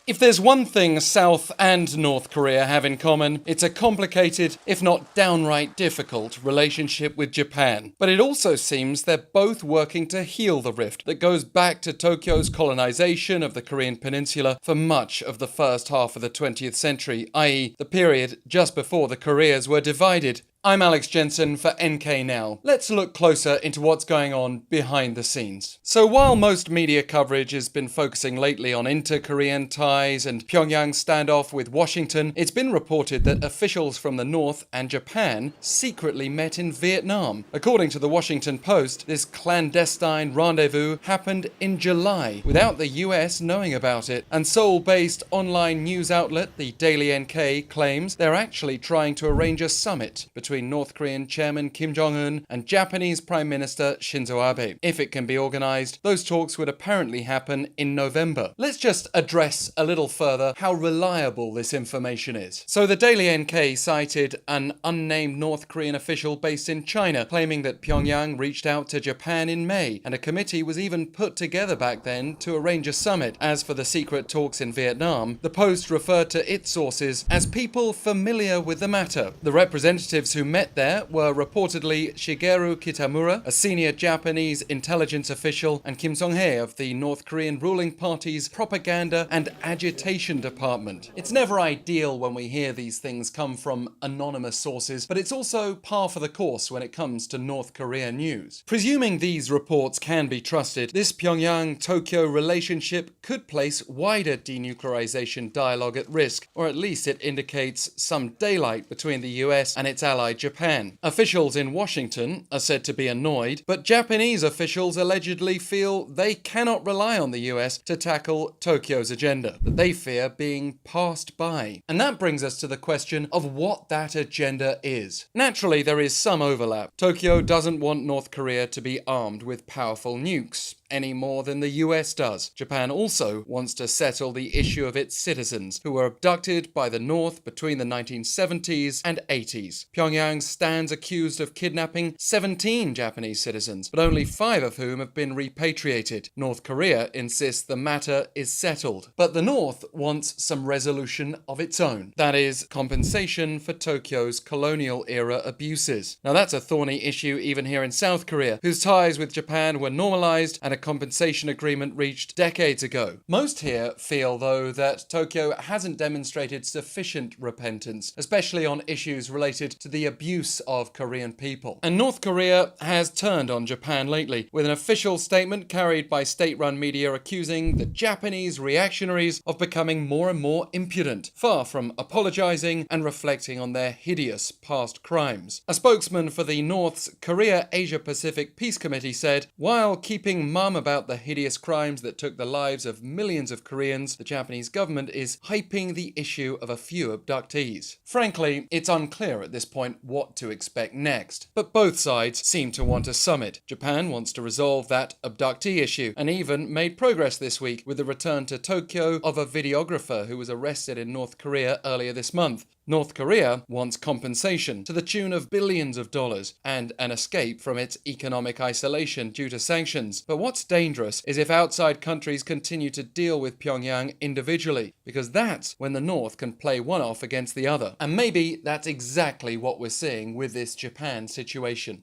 If there's one thing South and North Korea have in common, it's a complicated, if not downright difficult, relationship with Japan. But it also seems they're both working to heal the rift that goes back to Tokyo's colonization of the Korean peninsula for much of the first half of the 20th century, i.e. the period just before the Koreas were divided. I'm Alex Jensen for NK Now. Let's look closer into what's going on behind the scenes. So while most media coverage has been focusing lately on inter-Korean ties and Pyongyang's standoff with Washington, it's been reported that officials from the North and Japan secretly met in Vietnam. According to the Washington Post, this clandestine rendezvous happened in July without the US knowing about it. And Seoul-based online news outlet, the Daily NK, claims they're actually trying to arrange a summit between North Korean Chairman Kim Jong-un and Japanese Prime Minister Shinzo Abe. If it can be organized, those talks would apparently happen in November. Let's just address a little further how reliable this information is. So the Daily NK cited an unnamed North Korean official based in China, claiming that Pyongyang reached out to Japan in May, and a committee was even put together back then to arrange a summit. As for the secret talks in Vietnam, the Post referred to its sources as people familiar with the matter. The representatives who met there were reportedly Shigeru Kitamura, a senior Japanese intelligence official, and Kim Song-hae of the North Korean ruling party's propaganda and agitation department. It's never ideal when we hear these things come from anonymous sources, but it's also par for the course when it comes to North Korea news. Presuming these reports can be trusted, this Pyongyang-Tokyo relationship could place wider denuclearization dialogue at risk, or at least it indicates some daylight between the US and its ally Japan. Officials in Washington are said to be annoyed, but Japanese officials allegedly feel they cannot rely on the US to tackle Tokyo's agenda, that they fear being passed by. And that brings us to the question of what that agenda is. Naturally, there is some overlap. Tokyo doesn't want North Korea to be armed with powerful nukes any more than the US does. Japan also wants to settle the issue of its citizens who were abducted by the North between the 1970s and 80s. Pyongyang stands accused of kidnapping 17 Japanese citizens, but only 5 of whom have been repatriated. North Korea insists the matter is settled, but the North wants some resolution of its own. That is, compensation for Tokyo's colonial-era abuses. Now that's a thorny issue even here in South Korea, whose ties with Japan were normalized and a compensation agreement reached decades ago. Most here feel, though, that Tokyo hasn't demonstrated sufficient repentance, especially on issues related to the abuse of Korean people. And North Korea has turned on Japan lately, with an official statement carried by state-run media accusing the Japanese reactionaries of becoming more and more impudent, far from apologizing and reflecting on their hideous past crimes. A spokesman for the North's Korea-Asia-Pacific Peace Committee said, while keeping mum about the hideous crimes that took the lives of millions of Koreans, the Japanese government is hyping the issue of a few abductees. Frankly, it's unclear at this point what to expect next, but both sides seem to want a summit. Japan wants to resolve that abductee issue, and even made progress this week with the return to Tokyo of a videographer who was arrested in North Korea earlier this month. North Korea wants compensation to the tune of billions of dollars and an escape from its economic isolation due to sanctions. But what's dangerous is if outside countries continue to deal with Pyongyang individually, because that's when the North can play one off against the other. And maybe that's exactly what we're seeing with this Japan situation.